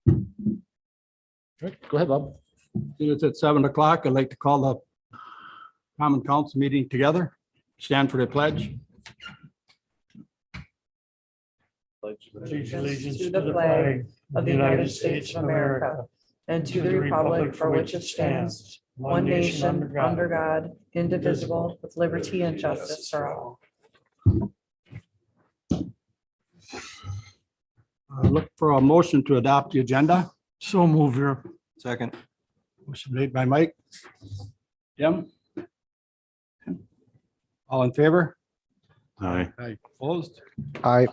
Go ahead, Bob. It's at 7 o'clock. I'd like to call the common council meeting together. Stand for the pledge. Allegiance to the flag of the United States of America and to the republic for which it stands, one nation, under God, indivisible, with liberty and justice for all. Look for a motion to adopt the agenda. So move here. Second. Motion made by Mike. Jim? All in favor? Aye. Aye. Opposed? Aye.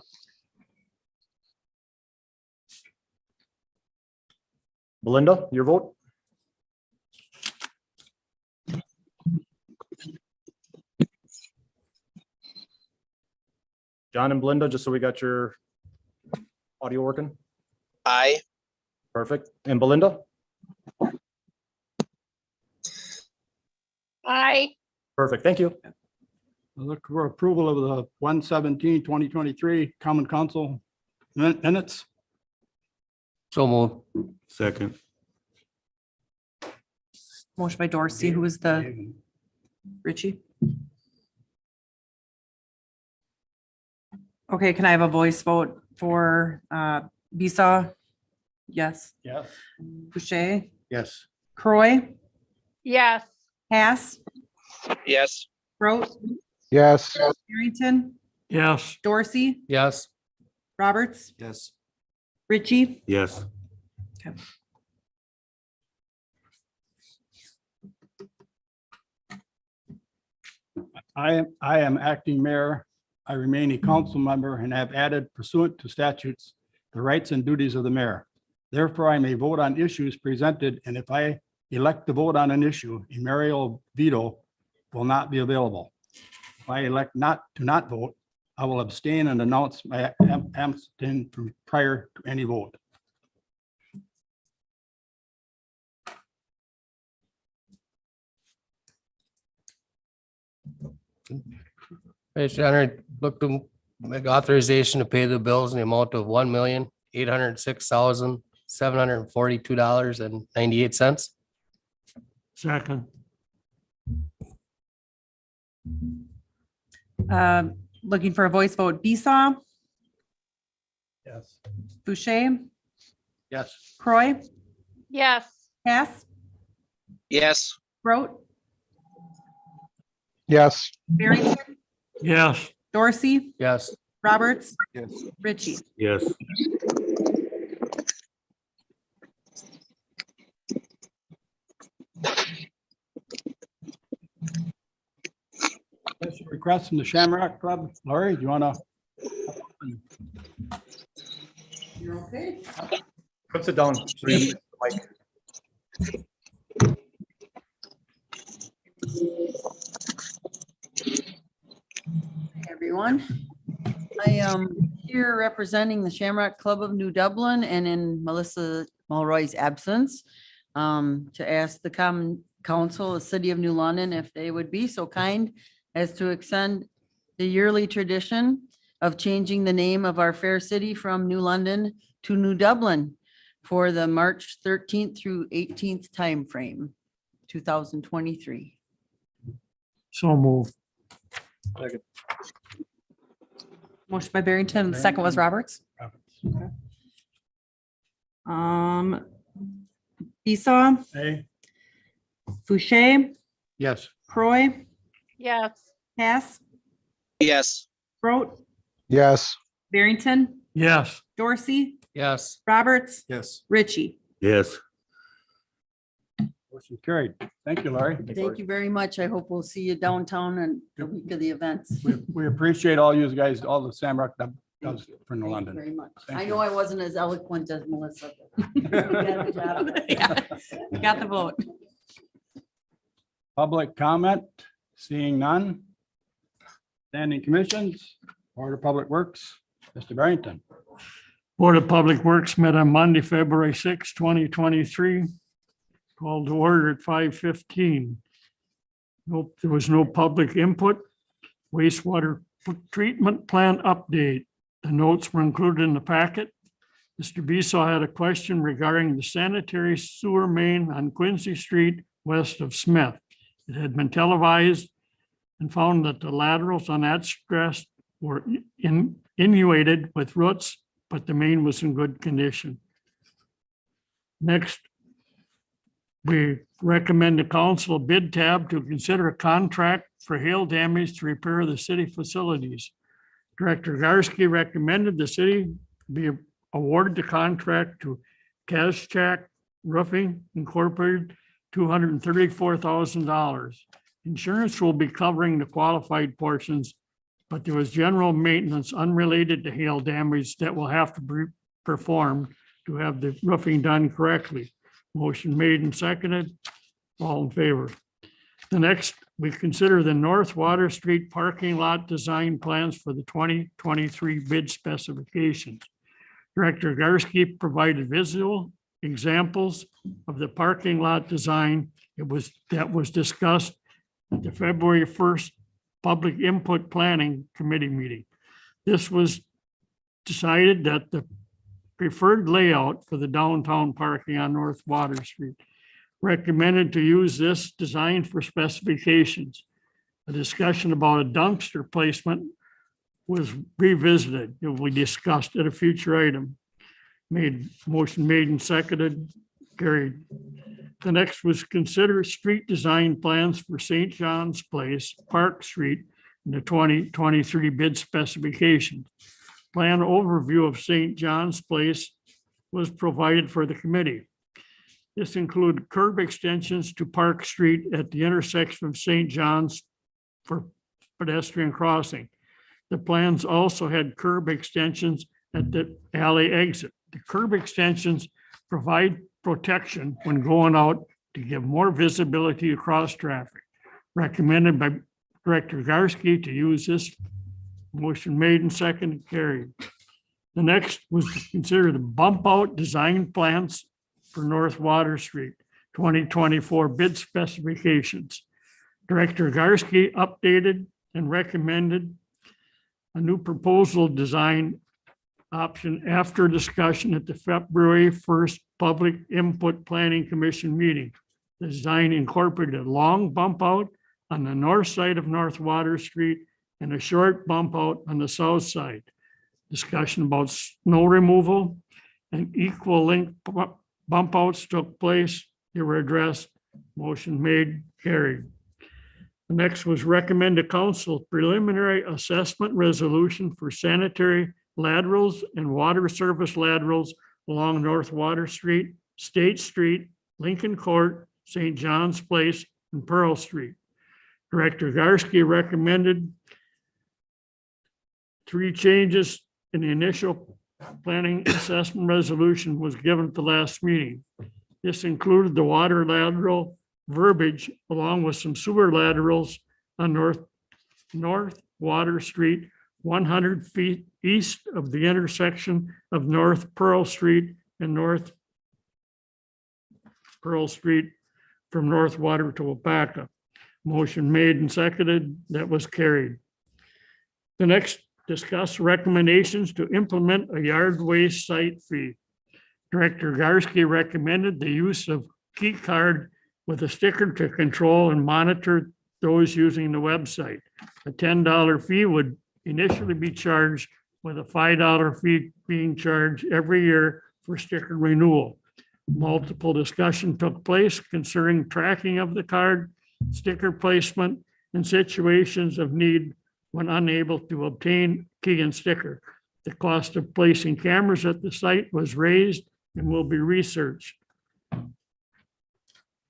Belinda, your vote? John and Belinda, just so we got your audio working. Aye. Perfect. And Belinda? Aye. Perfect. Thank you. Look for approval of the 1/17/2023 common council minutes. So move. Second. Motion by Dorsey, who was the Richie? Okay, can I have a voice vote for Bisa? Yes. Yes. Boucher, Yes. Croy, Yes. Hass, Yes. Grote, Yes. Arrington, Yes. Dorsey, Yes. Roberts, Yes. Richie. Yes. I am acting mayor. I remain a council member and have added pursuant to statutes the rights and duties of the mayor. Therefore, I may vote on issues presented, and if I elect to vote on an issue, a mayoral veto will not be available. If I elect not vote, I will abstain and announce my abstain prior to any vote. Mr. Honor, look to make authorization to pay the bills in the amount of $1,806,742.98. Second. Looking for a voice vote, Bisa, Yes. Boucher, Yes. Croy, Yes. Hass, Yes. Grote, Yes. Arrington, Yes. Dorsey, Yes. Roberts, Yes. Richie. Yes. Special request from the Shamrock Club. Laurie, do you want to? You're okay. Come sit down. So you can get the mic. Everyone. I am here representing the Shamrock Club of New Dublin and in Melissa Mulroy's absence to ask the Common Council, the City of New London, if they would be so kind as to extend the yearly tradition of changing the name of our fair city from New London to New Dublin for the March 13th through 18th timeframe, 2023. So move. Motion by Barrington, the second was Roberts. Esau, Hey. Fouché, Yes. Croy, Yes. Hass, Yes. Grote, Yes. Barrington, Yes. Dorsey, Yes. Roberts, Yes. Richie. Yes. Motion carried. Thank you, Laurie. Thank you very much. I hope we'll see you downtown and the week of the events. We appreciate all you guys, all the Shamrock does for New Thank you London. very much. Thank I you. know I wasn't as eloquent as Melissa. You got the job. Yeah, you got the vote. Public comment, seeing none. Standing commissions, Board of Public Works, Mr. Barrington. Board of Public Works met on Monday, February 6, 2023. Called to order at 5:15. Nope, there was no public input. Wastewater treatment plant update. The notes were included in the packet. Mr. Beasley had a question regarding the sanitary sewer main on Quincy Street west of Smith. It had been televised and found that the laterals on that stretch were inundated with roots, but the main was in good condition. Next, we recommend the council bid tab to consider a contract for hail damage to repair the city facilities. Director Garsky recommended the city be awarded the contract to Kazchak Roofing Incorporated, $234,000. Insurance will be covering the qualified portions, but there was general maintenance unrelated to hail damage that will have to be performed to have the roofing done correctly. Motion made and seconded. All in favor. The next, we consider the North Water Street parking lot design plans for the 2023 bid specifications. Director Garsky provided visual examples of the parking lot design. That was discussed at the February 1st Public Input Planning Committee meeting. This was decided that the preferred layout for the downtown parking on North Water Street. Recommended to use this design for specifications. A discussion about a dumpster placement was revisited. It will be discussed at a future item. Motion made and seconded, carried. The next was consider street design plans for St. John's Place, Park Street, in the 2023 bid specifications. Plan overview of St. John's Place was provided for the committee. This included curb extensions to Park Street at the intersection of St. John's for pedestrian crossing. The plans also had curb extensions at the alley exit. The curb extensions provide protection when going out to give more visibility across traffic. Recommended by Director Garsky to use this. Motion made and seconded, carried. The next was to consider the bump out design plans for North Water Street, 2024 bid specifications. Director Garsky updated and recommended a new proposal design option after discussion at the February 1st Public Input Planning Commission meeting. The design incorporated a long bump out on the north side of North Water Street and a short bump out on the south side. Discussion about snow removal and equal length bump outs took place. They were addressed. Motion made, carried. The next was recommend to council preliminary assessment resolution for sanitary laterals and water service laterals along North Water Street, State Street, Lincoln Court, St. John's Place, and Pearl Street. Director Garsky recommended 3 changes in the initial planning assessment resolution was given at the last meeting. This included the water lateral verbiage along with some sewer laterals on North Water Street, 100 feet east of the intersection of North Pearl Street and North Pearl Street from North Water to Wapaka. Motion made and seconded. That was carried. The next, discuss recommendations to implement a yard waste site fee. Director Garsky recommended the use of key card with a sticker to control and monitor those using the website. A $10 fee would initially be charged, with a $5 fee being charged every year for sticker renewal. Multiple discussion took place concerning tracking of the card, sticker placement, and situations of need when unable to obtain key and sticker. The cost of placing cameras at the site was raised and will be researched.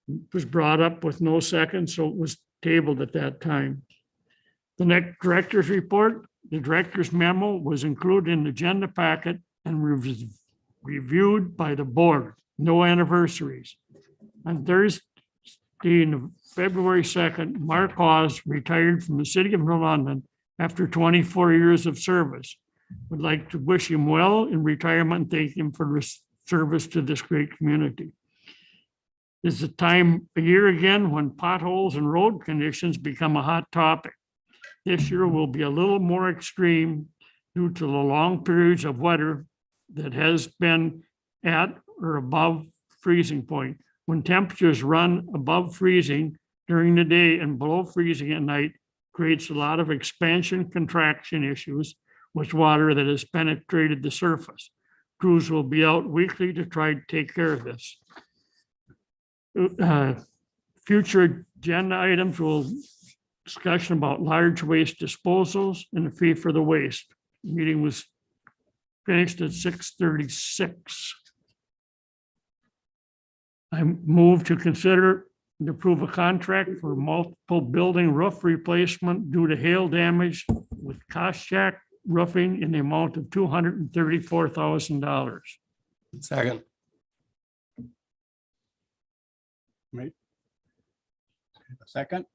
It was brought up with no second, so it was tabled at that time. The next director's report, the director's memo was included in the agenda packet and reviewed by the board. No anniversaries. On Thursday, February 2nd, Mark Hawes retired from the city of New London after 24 years of service. Would like to wish him well in retirement and thank him for his service to this great community. It's a time of year again when potholes and road conditions become a hot topic. This year will be a little more extreme due to the long periods of weather that has been at or above freezing point. When temperatures run above freezing during the day and below freezing at night, creates a lot of expansion contraction issues with water that has penetrated the surface. Crews will be out weekly to try to take care of this. Future agenda items will discussion about large waste disposals and the fee for the waste. Meeting was finished at 6:36. I move to consider and approve a contract for multiple building roof replacement due to hail damage with Koschak Roofing in the amount of $234,000. Second. A second.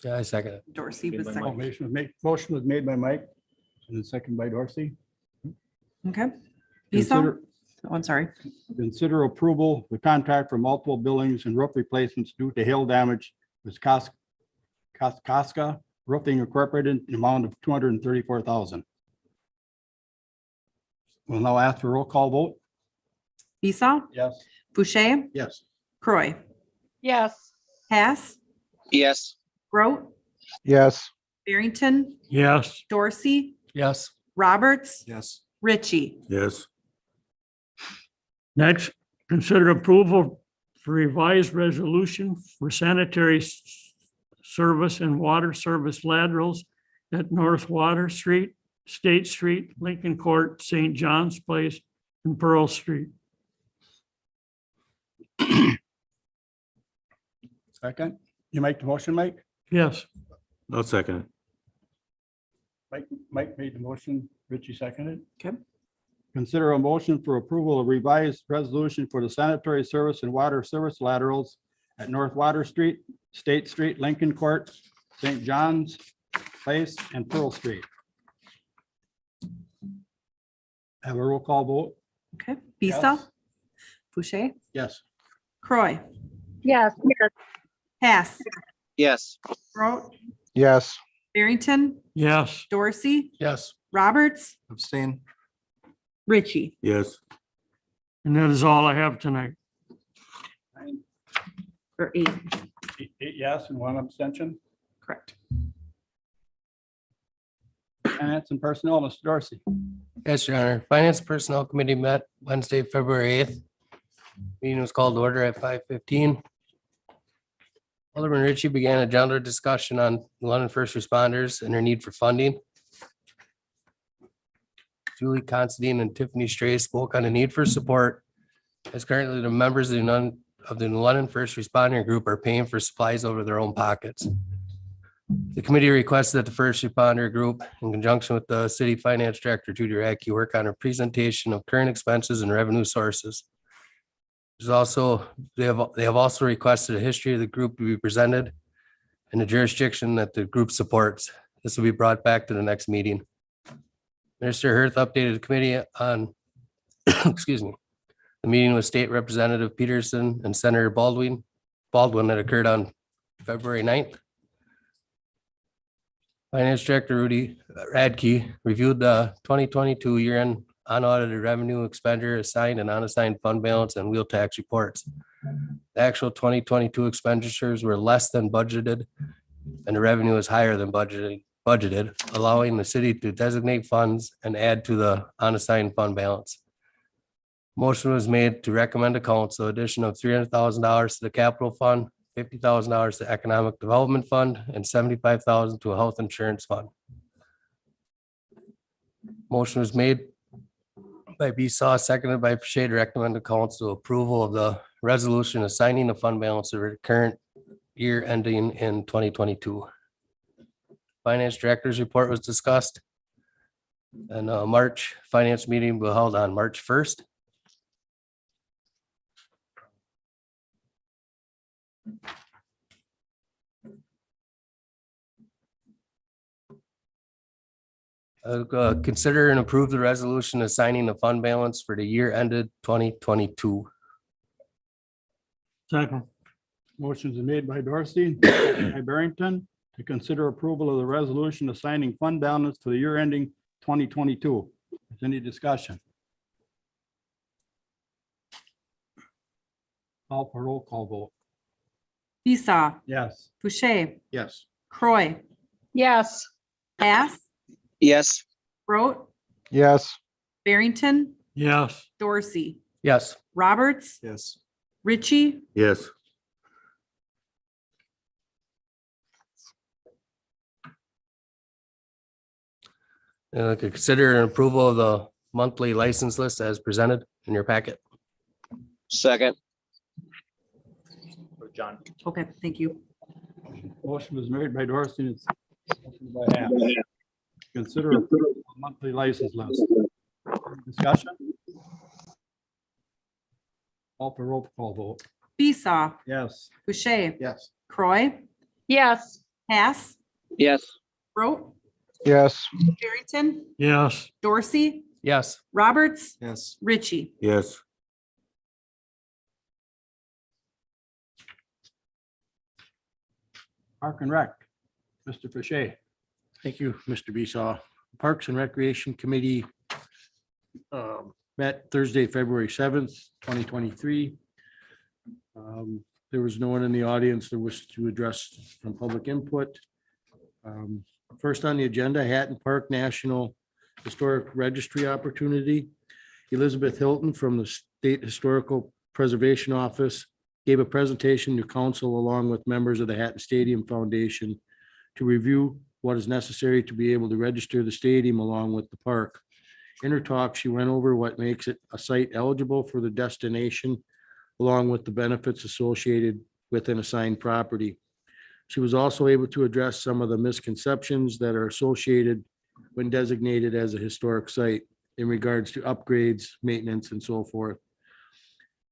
Yeah, I second it. Dorsey was Made by second. Motion was made by Mike and then second by Dorsey. Okay. Esau? Consider, Oh, I'm sorry. consider approval of the contract for multiple buildings and roof replacements due to hail damage with Kaska Roofing Incorporated in the amount of $234,000. We'll now ask for a roll call vote. Esau, Yes. Boucher, Yes. Croy, Yes. Hess, Yes. Groot, yes, Barrington, Yes. Dorsey, Yes. Roberts, Yes. Richie. Yes. Next, consider approval for revised resolution for sanitary service and water service laterals at North Water Street, State Street, Lincoln Court, St. John's Place, and Pearl Street. Second. You make the motion, Mike? Yes. I'll second it. Mike made the motion, Richie seconded. Okay. Consider a motion for approval of revised resolution for the sanitary service and water service laterals at North Water Street, State Street, Lincoln Court, St. John's Place, and Pearl Street. Have a roll call vote? Okay. Esau, Yes. Boucher, Yes. Croy, Yes. Hess, Yes. Groot, yes, Barrington, Yes. Dorsey, Yes. Roberts, Abstain. Richie. Yes. And that is all I have tonight. Or eight, Eight yes and one abstention. correct. Finance and Personnel, Mr. Dorsey. Yes, Your Honor. Finance Personnel Committee met Wednesday, February 8th. Meeting was called to order at 5:15. Alderman Ritchie began a general discussion on London first responders and their need for funding. Julie Considine and Tiffany Stray spoke on the need for support, as currently the members of the London First Responder Group are paying for supplies over their own pockets. The committee requested that the first responder group, in conjunction with the city finance director, Judy Radke, work on a presentation of current expenses and revenue sources. There's also, they have also requested a history of the group to be presented and the jurisdiction that the group supports. This will be brought back to the next meeting. Minister Herth updated the committee on, excuse me, the meeting with State Representative Peterson and Senator Baldwin that occurred on February 9th. Finance Director Rudy Radke reviewed the 2022 year-end unaudited revenue, expenditure, assigned and unassigned fund balance and wheel tax reports. The actual 2022 expenditures were less than budgeted and the revenue is higher than budgeted, allowing the city to designate funds and add to the unassigned fund balance. Motion was made to recommend to council addition of $300,000 to the capital fund, $50,000 to economic development fund, and $75,000 to a health insurance fund. Motion was made by Besaw, seconded by Pache, to recommend to council approval of the resolution assigning the fund balance of the current year ending in 2022. Finance Director's report was discussed. And March finance meeting will be held on March 1st. Consider and approve the resolution assigning the fund balance for the year ended 2022. Second. Motion's been made by Dorsey, seconded by Barrington, to consider approval of the resolution assigning fund balance to the year ending 2022. Is any discussion? Call for roll call vote. Esau, Yes. Boucher, Yes. Croy, Yes. Bass, Yes. Groot, yes, Barrington, yes, Dorsey, Yes. Roberts, Yes. Richie, Yes. Consider an approval of the monthly license list as presented in your packet. Second. John. okay, thank you. Motion was made by Dorsey and seconded by Hack. Consider approval of monthly license list. Discussion? Call for roll call vote. Esau, Yes. Boucher, Yes. Croy, Yes. Bass, Yes. Groot, yes, Barrington, yes, Dorsey, Yes. Roberts, Yes. Richie. Yes. Park and Rec. Mr. Fisher. Thank you, Mr. Besaw. Parks and Recreation Committee met Thursday, February 7th, 2023. There was no one in the audience that was to address from public input. First on the agenda, Hatton Park National Historic Registry Opportunity. Elizabeth Hilton from the State Historical Preservation Office gave a presentation to council along with members of the Hatton Stadium Foundation to review what is necessary to be able to register the stadium along with the park. In her talk, she went over what makes it a site eligible for the destination, along with the benefits associated with an assigned property. She was also able to address some of the misconceptions that are associated when designated as a historic site in regards to upgrades, maintenance, and so forth.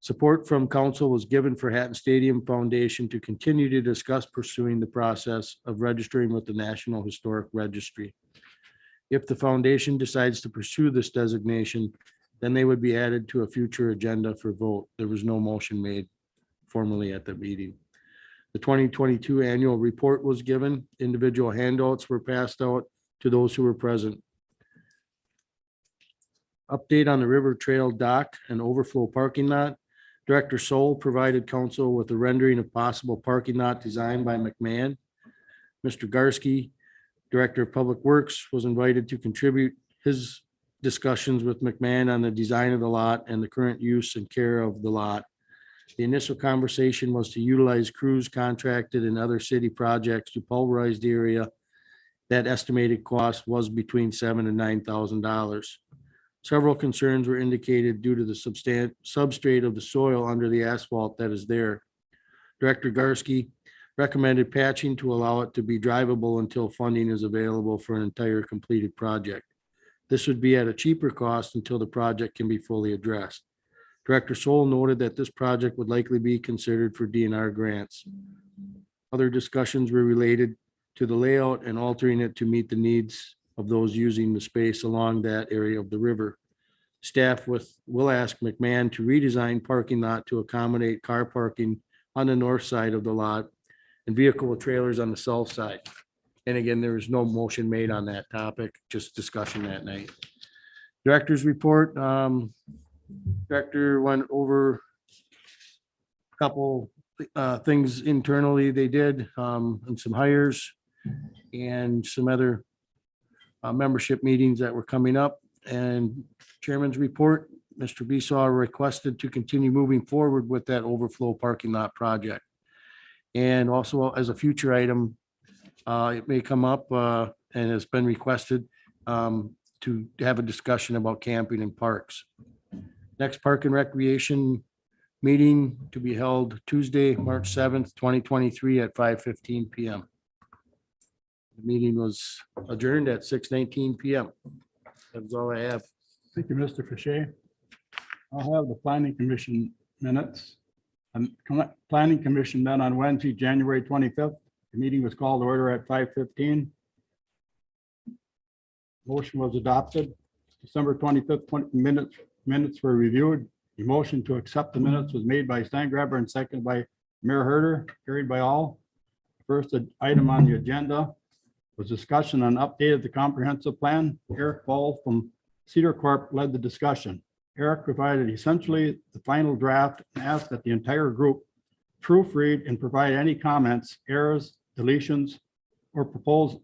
Support from council was given for Hatton Stadium Foundation to continue to discuss pursuing the process of registering with the National Historic Registry. If the foundation decides to pursue this designation, then they would be added to a future agenda for vote. There was no motion made formally at the meeting. The 2022 annual report was given. Individual handouts were passed out to those who were present. Update on the River Trail dock and overflow parking lot. Director Soul provided council with a rendering of possible parking lot design by McMahon. Mr. Garsky, Director of Public Works, was invited to contribute his discussions with McMahon on the design of the lot and the current use and care of the lot. The initial conversation was to utilize crews contracted in other city projects to pulverize the area. That estimated cost was between $7,000 and $9,000. Several concerns were indicated due to the substrate of the soil under the asphalt that is there. Director Garsky recommended patching to allow it to be drivable until funding is available for an entire completed project. This would be at a cheaper cost until the project can be fully addressed. Director Soul noted that this project would likely be considered for DNR grants. Other discussions were related to the layout and altering it to meet the needs of those using the space along that area of the river. Staff will ask McMahon to redesign parking lot to accommodate car parking on the north side of the lot and vehicle trailers on the south side. And again, there was no motion made on that topic, just discussion that night. Director's report. Director went over a couple things internally they did, and some hires and some other membership meetings that were coming up. And Chairman's report, Mr. Besaw requested to continue moving forward with that overflow parking lot project. And also as a future item, it may come up and has been requested to have a discussion about camping in parks. Next Park and Recreation meeting to be held Tuesday, March 7th, 2023 at 5:15 PM. The meeting was adjourned at 6:19 PM. That's all I have. Thank you, Mr. Fisher. I'll have the planning commission minutes. Planning commission met on Wednesday, January 25th. The meeting was called to order at 5:15. Motion was adopted. December 25th, minutes were reviewed. The motion to accept the minutes was made by Steingraber and seconded by Mayor Herder, carried by all. First item on the agenda was discussion on update of the comprehensive plan. Eric Ball from Cedar Corp led the discussion. Eric provided essentially the final draft and asked that the entire group proofread and provide any comments, errors, deletions, or proposed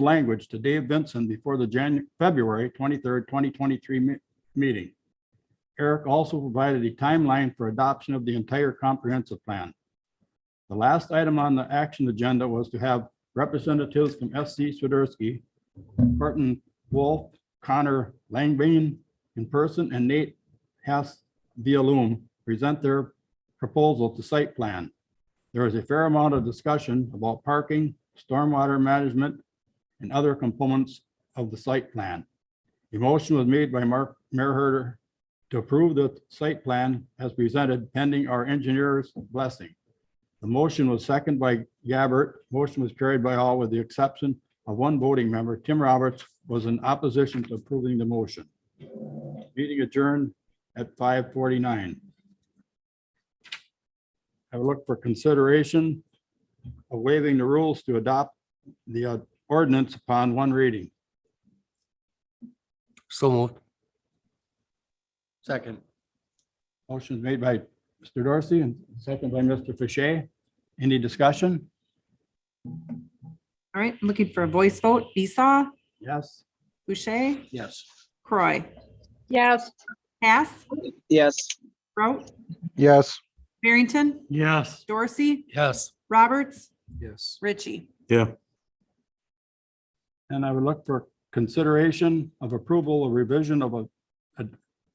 language to Dave Vinson before the February 23rd, 2023 meeting. Eric also provided a timeline for adoption of the entire comprehensive plan. The last item on the action agenda was to have representatives from SC Swiderski, Barton Wolf, Connor Langbane in person, and Nate Hess via Loom present their proposal to site plan. There is a fair amount of discussion about parking, stormwater management, and other components of the site plan. A motion was made by Mayor Herder to approve the site plan as presented pending our engineer's blessing. The motion was seconded by Gabbert. Motion was carried by all with the exception of one voting member. Tim Roberts was in opposition to approving the motion. Meeting adjourned at 5:49. I will look for consideration of waiving the rules to adopt the ordinance upon one reading. So moved. Second. Motion is made by Mr. Dorsey and seconded by Mr. Fisher. Any discussion? All right, looking for a voice vote. Esau, Yes. Boucher, Yes. Croy, Yes. Hass, Yes. Grout, yes, Barrington, Yes. Dorsey, Yes. Roberts, Yes. Richie. Yeah. And I would look for consideration of approval of revision of a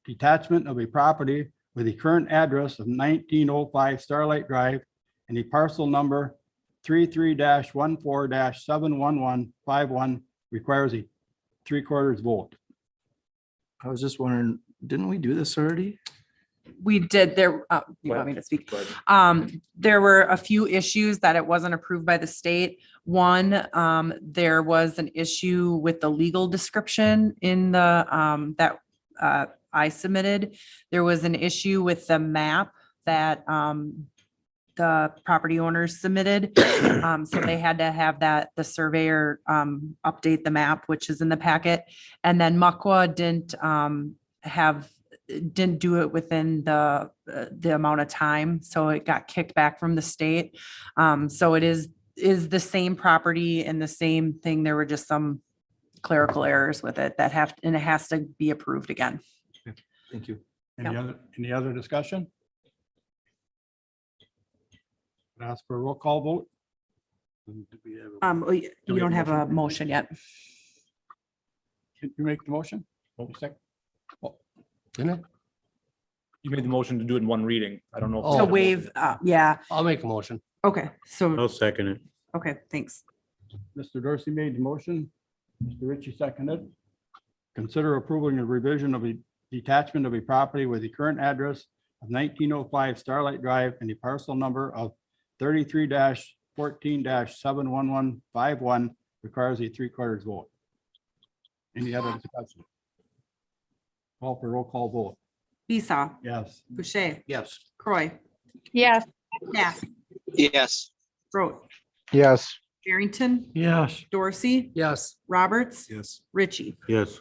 detachment of a property with the current address of 1905 Starlight Drive and the parcel number 33-14-71151 requires a 3/4 vote. I was just wondering, didn't we do this already? We did there, you want me to speak? There were a few issues that it wasn't approved by the state. One, there was an issue with the legal description in the, that I submitted. There was an issue with the map that the property owners submitted. So they had to have that, the surveyor update the map, which is in the packet. And then Muckwa didn't do it within the amount of time. So it got kicked back from the state. So it is the same property and the same thing. There were just some clerical errors with it and it has to be approved again. Thank you. Any other discussion? Ask for a roll call vote. You don't have a motion yet. Can you make the motion? Second. Didn't it? You made the motion to do it in one reading. I don't know. if we Oh. To had a waive, yeah, I'll make a motion. okay, so, motion. I'll second it. okay, thanks. Mr. Dorsey made the motion. Mr. Ritchie seconded. Consider approving a revision of a detachment of a property with the current address of 1905 Starlight Drive and the parcel number of 33-14-71151 requires a 3/4 vote. Any other discussion? Call for roll call vote. Esau, Yes. Boucher, Yes. Croy, Yes. Hass, Yes. Groat, yes, Barrington, Yes. Dorsey, Yes. Roberts, Yes. Richie. Yes.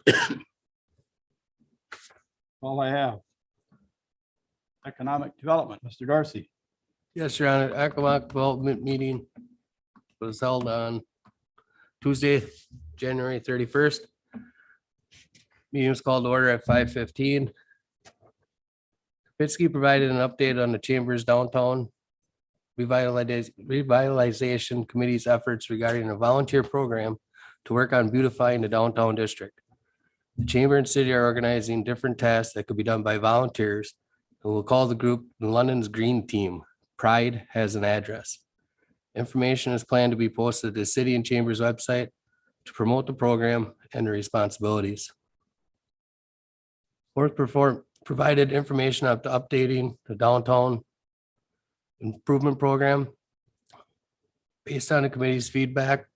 All I have. Economic Development, Mr. Dorsey. Yes, Your Honor. Economic Development meeting was held on Tuesday, January 31st. Meeting was called to order at 5:15. Kapitsky provided an update on the Chamber's downtown revitalization committee's efforts regarding a volunteer program to work on beautifying the downtown district. The Chamber and city are organizing different tasks that could be done by volunteers, and we'll call the group London's Green Team. Pride has an address. Information is planned to be posted to the city and Chamber's website to promote the program and the responsibilities. Work provided information up to updating the downtown improvement program. Based on the committee's feedback,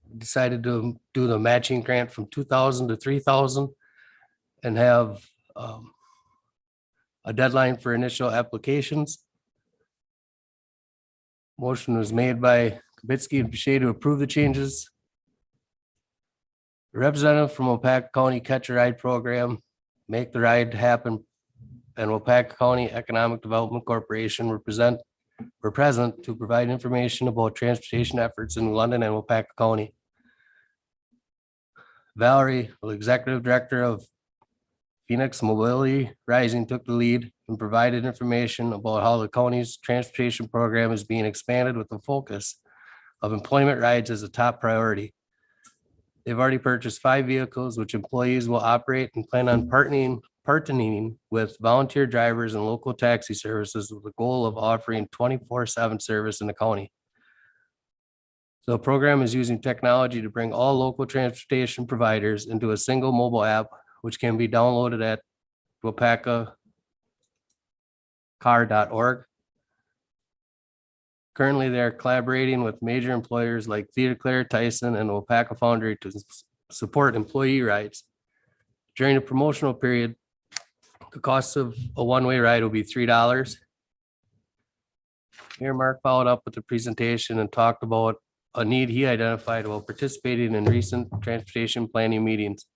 we decided to do the matching grant from 2,000 to 3,000 and have a deadline for initial applications. Motion was made by Kapitsky and Boucher to approve the changes. The representative from Opaca County Catch a Ride Program Make the Ride Happen and Wapaka County Economic Development Corporation were present to provide information about transportation efforts in London and Wapaka County. Valerie, the Executive Director of Phoenix Mobility Rising, took the lead and provided information about how the county's transportation program is being expanded with the focus of employment rides as a top priority. They've already purchased 5 vehicles, which employees will operate, and plan on partnering with volunteer drivers and local taxi services with the goal of offering 24/7 service in the county. So the program is using technology to bring all local transportation providers into a single mobile app, which can be downloaded at wapakacar.org. Currently, they're collaborating with major employers like Theodore Tyson and Wapaka Foundry to support employee rides. During the promotional period, the cost of a one-way ride will be $3. Here, Mark followed up with the presentation and talked about a need he identified while participating in recent transportation planning meetings.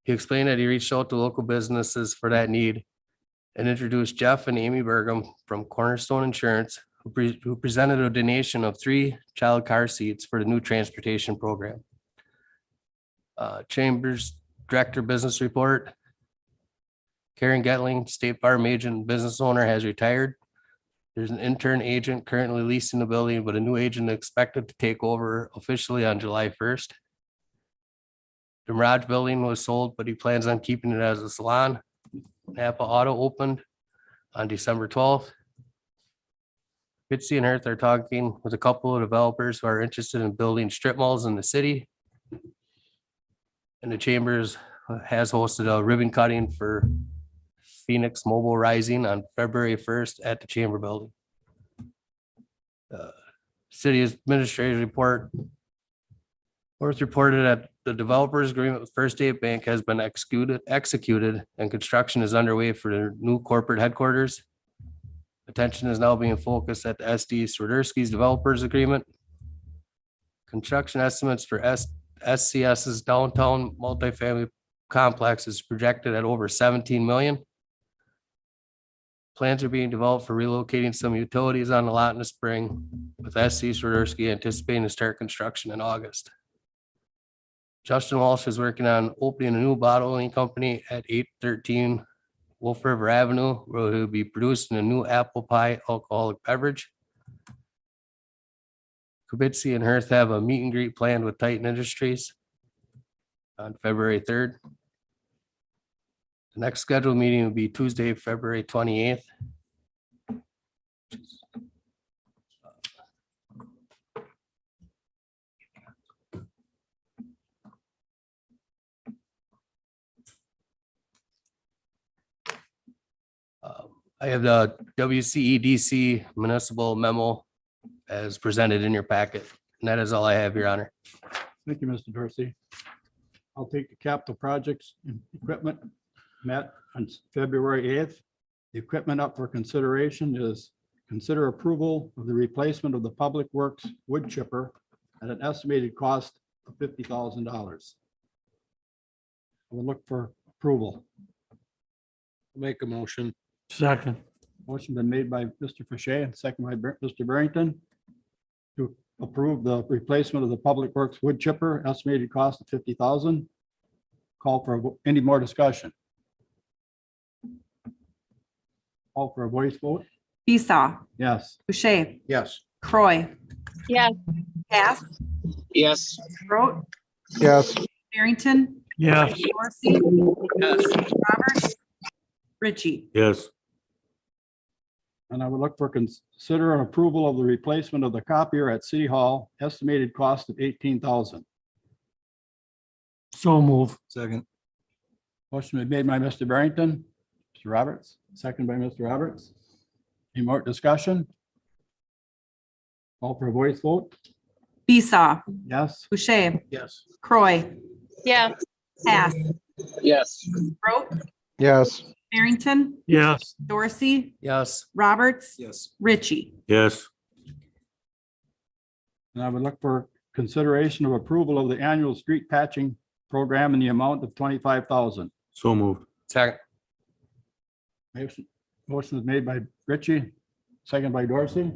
He explained that he reached out to local businesses for that need and introduced Jeff and Amy Bergam from Cornerstone Insurance, who presented a donation of 3 child car seats for the new transportation program. Chambers Director Business Report. Karen Getling, State Farm agent and business owner, has retired. There's an intern agent currently leasing the building, but a new agent expected to take over officially on July 1st. The Mirage building was sold, but he plans on keeping it as a salon. Napa Auto opened on December 12th. Bitsy and Earth are talking with a couple of developers who are interested in building strip malls in the city. And the Chambers has hosted a ribbon cutting for Phoenix Mobile Rising on February 1st at the Chamber Building. City Administrator's Report. Worth reported that the developers agreement with First State Bank has been executed and construction is underway for their new corporate headquarters. Attention is now being focused at the SD Swiderski's developers agreement. Construction estimates for SCS's downtown multifamily complex is projected at over 17 million. Plans are being developed for relocating some utilities on the lot in the spring, with SC Swiderski anticipating to start construction in August. Justin Walsh is working on opening a new bottling company at 813 Wolf River Avenue, where he'll be producing a new apple pie alcoholic beverage. Kibitzi and Hearth have a meet and greet planned with Titan Industries on February 3rd. The next scheduled meeting will be Tuesday, February 28th. I have the WCEDC municipal memo as presented in your packet. And that is all I have, Your Honor. Thank you, Mr. Dorsey. I'll take the capital projects and equipment met on February 8th. The equipment up for consideration is consider approval of the replacement of the Public Works wood chipper at an estimated cost of $50,000. I will look for approval. Make a motion. Second. Motion been made by Mr. Fache and second by Mr. Barrington to approve the replacement of the Public Works wood chipper, estimated cost of $50,000. Call for any more discussion. Call for a voice vote. Esau, Yes. Boucher, Yes. Croy, Yes. Cass, Yes. Groot, yes, Yes. Barrington, Dorsey, Yes. Roberts, Richie. Yes. And I would look for consider an approval of the replacement of the copier at City Hall, estimated cost of $18,000. So move. Second. Motion been made by Mr. Barrington, Mr. Roberts, second by Mr. Roberts. Any more discussion? Call for a voice vote. Esau, Yes. Boucher, Yes. Croy, Yes. Cass, Yes. Groot, yes, Barrington, Yes. Dorsey, Yes. Roberts, Yes. Richie. Yes. And I would look for consideration of approval of the annual street patching program in the amount of $25,000. So moved. Second. Motion is made by Richie, second by Dorsey.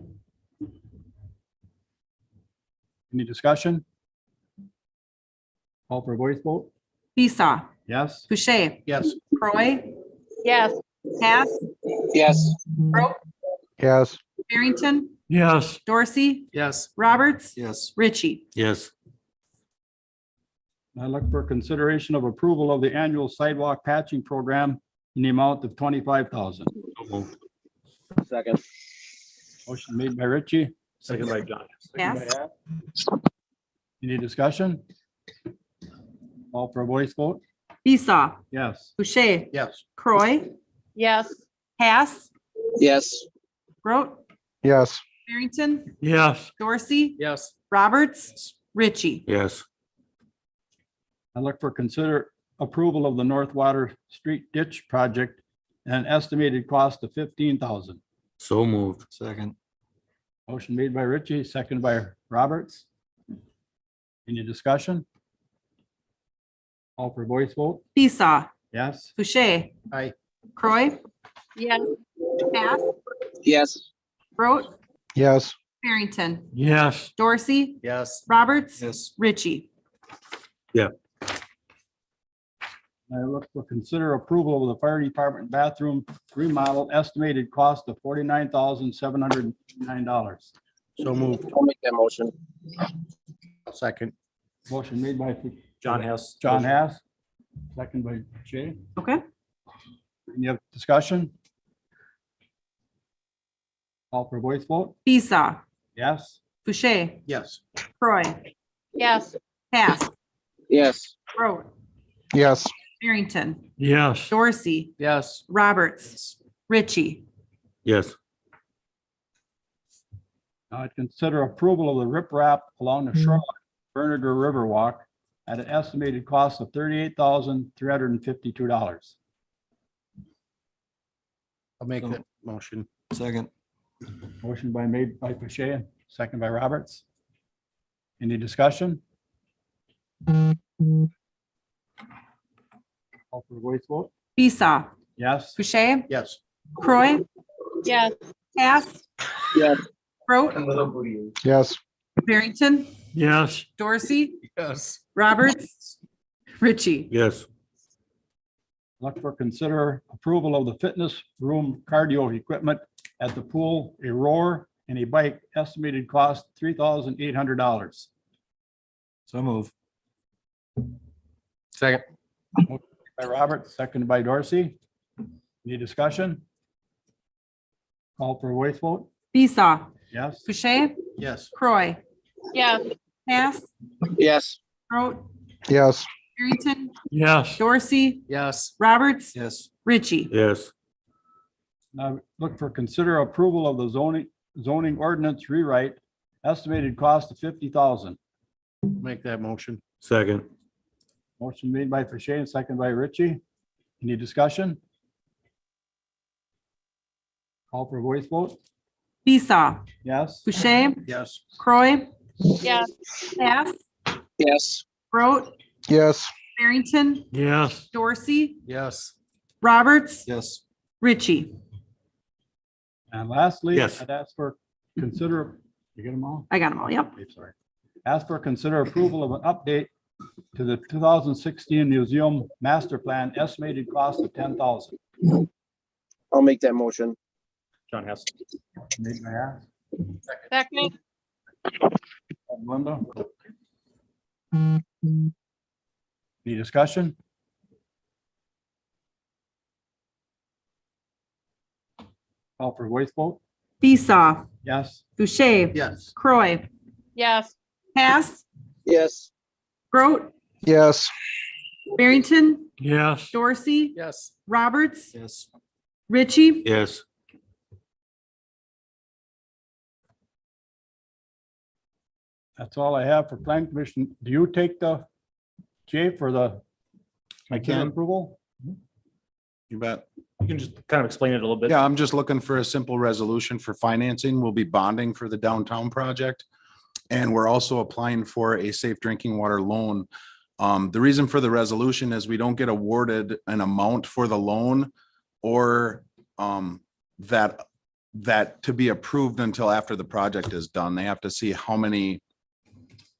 Any discussion? Call for a voice vote? Esau, Yes? Boucher, Yes. Croy, Yes. Cass, Yes. Groot, yes, Barrington, yes, Dorsey, Yes. Roberts, Yes. Richie. Yes. I look for consideration of approval of the annual sidewalk patching program in the amount of 25,000. Second. Motion made by Richie. Second by John. second by Yes. Hack. Any discussion? Call for a voice vote? Esau, Yes. Boucher, Yes. Croy, Yes. Cass, Yes. Groot, yes, Barrington, yes, Dorsey, Yes. Roberts, Richie. Yes. I look for consider approval of the North Water Street Ditch Project and an estimated cost of 15,000. So moved. Second. Motion made by Richie, seconded by Roberts. Any discussion? Call for voice vote? Esau, Yes? Boucher. Aye. Croy, Yes. Cass, Yes. Groot, yes, Barrington, yes, Dorsey, Yes. Roberts, Yes. Richie. I look for consider approval of the fire department bathroom remodel estimated cost of $49,709. So moved. I'll make that motion. Second. Motion made by John Hess. John Hass, second by Jay. Okay. Any other discussion? Call for voice vote? Esau, Yes? Boucher, Yes. Croy, Yes. Cass, Yes. Groot, yes, Barrington, yes, Dorsey, Yes. Roberts, Richie. Yes. Now I'd consider approval of the riprap along the shoreline Berniger Riverwalk at an estimated cost of $38,352. I'll make that motion. Second. Motion made by Boucher, second by Roberts. Any discussion? Call for voice vote? Esau, Yes? Boucher, Yes. Croy, Yes. Cass, Yes. Groot, yes, Barrington, yes, Dorsey, Yes. Roberts, Richie. Yes. Look for consider approval of the fitness room cardio equipment at the pool, a rower and a bike, estimated cost $3,800. So move. Second. By Roberts, seconded by Dorsey. Any discussion? Call for a voice vote? Esau, Yes? Boucher, Yes. Croy, Yes. Cass, Yes. Groot, yes, Barrington, yes, Dorsey, Yes. Roberts, Yes. Richie. Yes. Now look for consider approval of the zoning ordinance rewrite, estimated cost of 50,000. Make that motion. Second. Motion made by Fache and seconded by Richie. Any discussion? Call for a voice vote? Esau, Yes? Boucher, Yes. Croy, Yes. Cass, Yes. Groot, yes, Barrington, yes, Dorsey, Yes. Roberts, Yes. Richie. And lastly, Yes. I'd ask for consider, you get them all? I got them all. Yep. Okay, sorry. Ask for consider approval of an update to the 2016 museum master plan, estimated cost of 10,000. I'll make that motion. John Hess. Made by Hass, Second. Linda. Any discussion? Call for voice vote? Esau, Yes? Boucher, Yes. Croy, Yes. Cass, Yes. Groot, yes, Barrington, yes, Dorsey, Yes. Roberts, Yes. Richie. Yes. That's all I have for plan commission. Do you take the, Jay, for the I can. approval? You bet. You can just kind of explain it a little bit. Yeah, I'm just looking for a simple resolution for financing. We'll be bonding for the downtown project. And we're also applying for a safe drinking water loan The reason for the resolution is we don't get awarded an amount for the loan or that to be approved until after the project is done. They have to see how many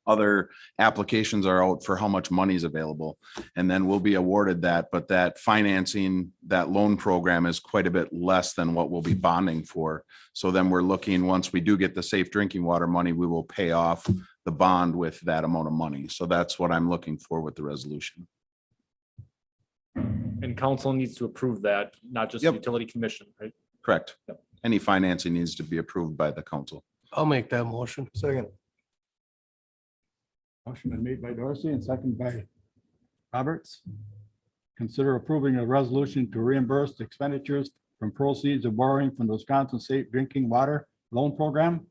other applications are out for how much money is available. And then we'll be awarded that, but that financing, that loan program is quite a bit less than what we'll be bonding for. So then we're looking, once we do get the safe drinking water money, we will pay off the bond with that amount of money. So that's what I'm looking for with the resolution. And council needs to approve that, not just the Yep. utility commission, right? Correct. Any financing needs to be approved by the council. I'll make that motion. Second. Motion been made by Dorsey and second by Roberts. Consider approving a resolution to reimburse expenditures from proceeds of borrowing from the Wisconsin Safe Drinking Water Loan Program.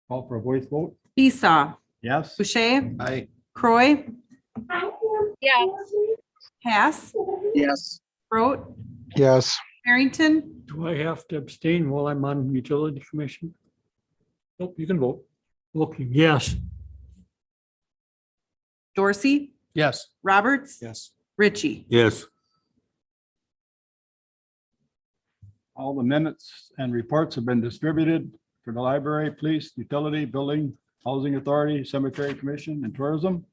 Call for a voice vote. Esau, Yes. Boucher, Aye. Croy, Yes. Hess, Yes. Groot, yes, Harrington, Do I have to abstain while I'm on utility commission? Nope, you can vote. Okay, yes. Dorsey, Yes. Roberts, Yes. Richie. Yes. All the minutes and reports have been distributed for the library, police, utility, building, housing authority, cemetery commission, and tourism.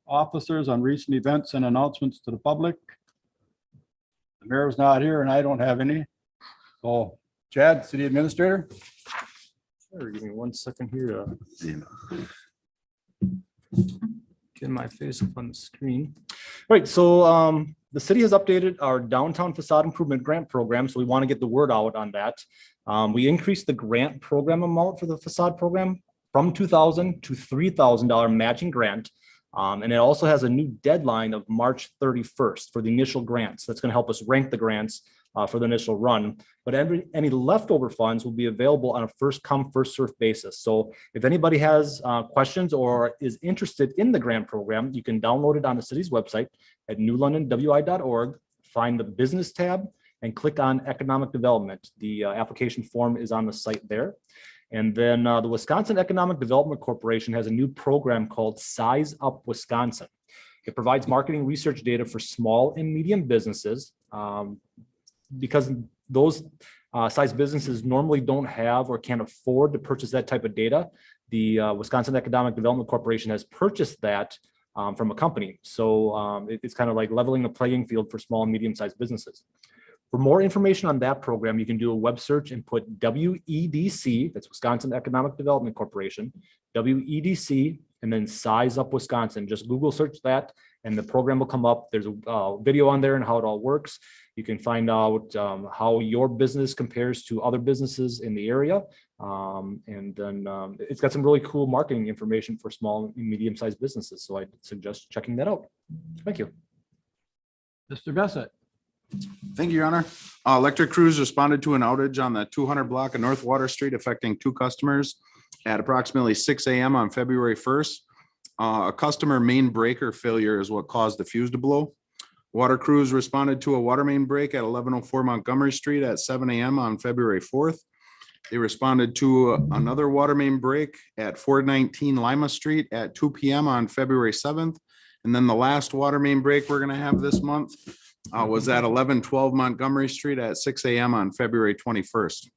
Officers on recent events and announcements to the public. The mayor's not here and I don't have any. So Chad, city administrator? Sure, give me 1 second here to get my face up on the screen. Right, so the city has updated our downtown facade improvement grant program, so we want to get the word out on that. We increased the grant program amount for the facade program from $2,000 to $3,000 matching grant. And it also has a new deadline of March 31st for the initial grants. That's going to help us rank the grants for the initial run. But any leftover funds will be available on a first come, first served basis. So if anybody has questions or is interested in the grant program, you can download it on the city's website at newlondonwi.org, find the business tab and click on economic development. The application form is on the site there. And then the Wisconsin Economic Development Corporation has a new program called Size Up Wisconsin. It provides marketing research data for small and medium businesses because those size businesses normally don't have or can't afford to purchase that type of data. The Wisconsin Economic Development Corporation has purchased that from a company. So it's kind of like leveling the playing field for small and medium-sized businesses. For more information on that program, you can do a web search and put WEDC, that's Wisconsin Economic Development Corporation, WEDC, and then Size Up Wisconsin. Just Google search that and the program will come up. There's a video on there and how it all works. You can find out how your business compares to other businesses in the area. And then it's got some really cool marketing information for small and medium-sized businesses. So I suggest checking that out. Thank you. Mr. Bessett? Thank you, Your Honor. Electric crews responded to an outage on the 200 block of North Water Street affecting 2 customers at approximately 6 a.m. on February 1st. A customer main breaker failure is what caused the fuse to blow. Water crews responded to a water main break at 1104 Montgomery Street at 7 a.m. on February 4th. They responded to another water main break at 419 Lima Street at 2 p.m. on February 7th. And then the last water main break we're going to have this month was at 1112 Montgomery Street at 6 a.m. on February 21st.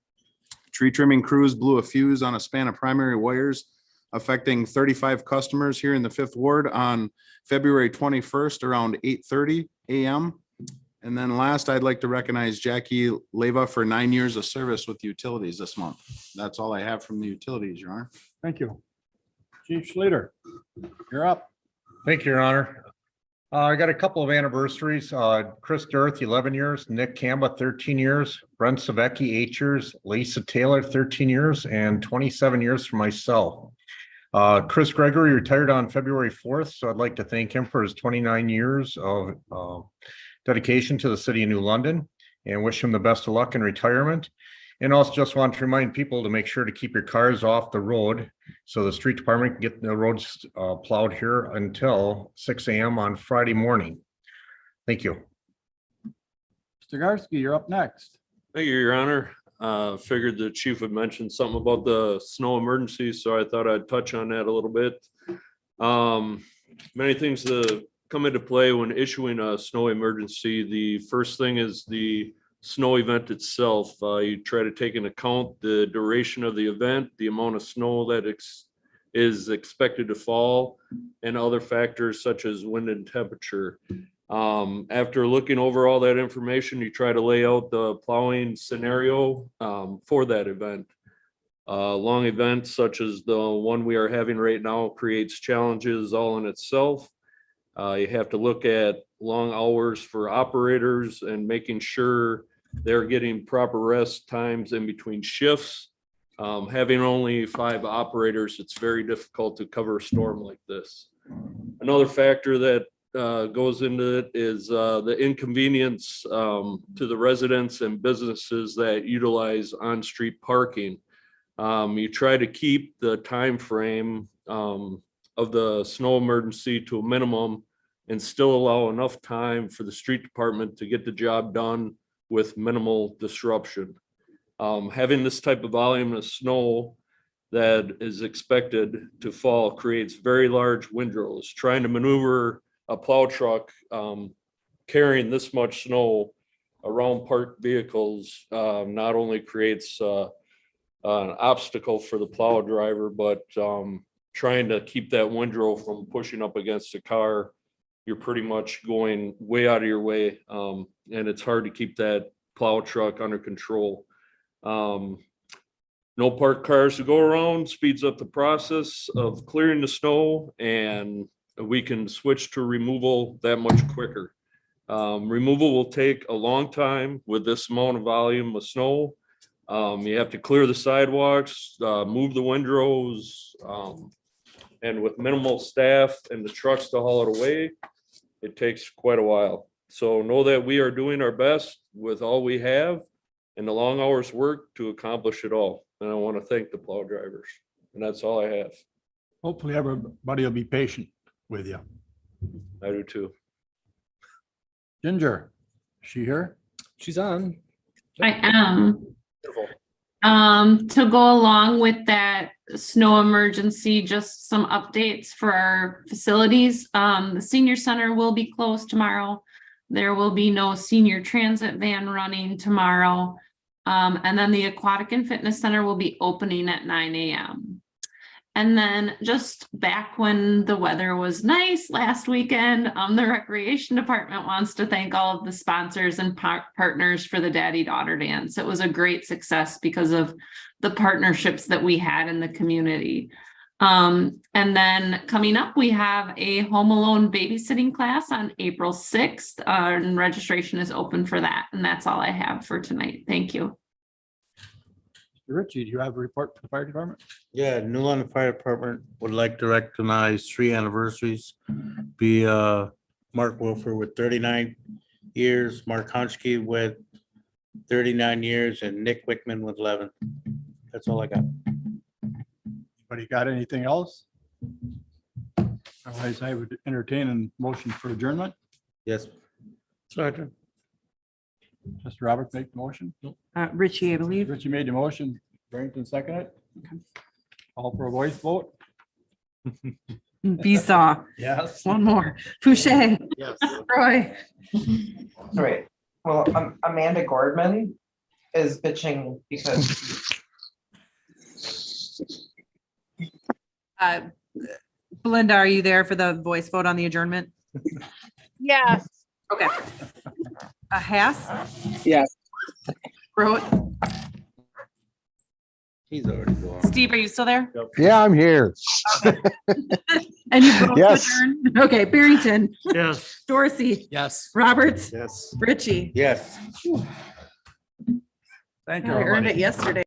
Tree trimming crews blew a fuse on a span of primary wires affecting 35 customers here in the 5th Ward on February 21st around 8:30 a.m. And then last, I'd like to recognize Jackie Leva for 9 years of service with the utilities this month. That's all I have from the utilities, Your Honor. Thank you. Chief Schluter, you're up. Thank you, Your Honor. I got a couple of anniversaries. Chris Dirth, 11 years, Nick Camba, 13 years, Brent Savecki, 8 years, Lisa Taylor, 13 years, and 27 years for myself. Chris Gregory retired on February 4th, so I'd like to thank him for his 29 years of dedication to the city of New London and wish him the best of luck in retirement. And also just want to remind people to make sure to keep your cars off the road so the street department can get the roads plowed here until 6 a.m. on Friday morning. Thank you. Mr. Garsky, you're up next. Thank you, Your Honor. Figured the chief would mention something about the snow emergency, so I thought I'd touch on that a little bit. Many things that come into play when issuing a snow emergency. The first thing is the snow event itself. You try to take into account the duration of the event, the amount of snow that is expected to fall, and other factors such as wind and temperature. After looking over all that information, you try to lay out the plowing scenario for that event. Long events such as the one we are having right now creates challenges all in itself. You have to look at long hours for operators and making sure they're getting proper rest times in between shifts. Having only 5 operators, it's very difficult to cover a storm like this. Another factor that goes into it is the inconvenience to the residents and businesses that utilize on-street parking. You try to keep the time frame of the snow emergency to a minimum and still allow enough time for the street department to get the job done with minimal disruption. Having this type of volume of snow that is expected to fall creates very large windrows. Trying to maneuver a plow truck carrying this much snow around parked vehicles not only creates an obstacle for the plow driver, but trying to keep that windrow from pushing up against a car, you're pretty much going way out of your way, and it's hard to keep that plow truck under control. No parked cars to go around speeds up the process of clearing the snow, and we can switch to removal that much quicker. Removal will take a long time with this amount of volume of snow. You have to clear the sidewalks, move the windrows, and with minimal staff and the trucks to haul it away, it takes quite a while. So know that we are doing our best with all we have and the long hours work to accomplish it all. And I want to thank the plow drivers. And that's all I have. Hopefully everybody will be patient with you. I do too. Ginger, is she here? She's on. I am. Beautiful. To go along with that snow emergency, just some updates for our facilities. The senior center will be closed tomorrow. There will be no senior transit van running tomorrow. And then the aquatic and fitness center will be opening at 9 a.m. And then just back when the weather was nice last weekend, the recreation department wants to thank all of the sponsors and partners for the daddy-daughter dance. It was a great success because of the partnerships that we had in the community. And then coming up, we have a Home Alone babysitting class on April 6th, and registration is open for that. And that's all I have for tonight. Thank you. Richie, do you have a report for the fire department? Yeah, New London Fire Department would like to recognize 3 anniversaries. Be Mark Wilfer with 39 years, Mark Honchke with 39 years, and Nick Wickman with 11. That's all I got. Anybody got anything else? Otherwise, I would entertain a motion for adjournment. Yes. Second. Mr. Robert make the motion. Richie, I believe. Richie made the motion. Barrington seconded it. All for a voice vote. Besaw, Yes. one more. Fouché, Yes. Roy. Right. Well, Amanda Gordman is bitching because Belinda, are you there for the voice vote on the adjournment? Yes. Okay. Haas, Yes. Grote, He's already gone. Steve, are you still there? Yeah, I'm here. And you vote to Yes. adjourn? Okay, Barrington, Yes. Dorsey, Yes. Roberts, Yes. Richie. Yes. Thank I you, earned everybody. it yesterday.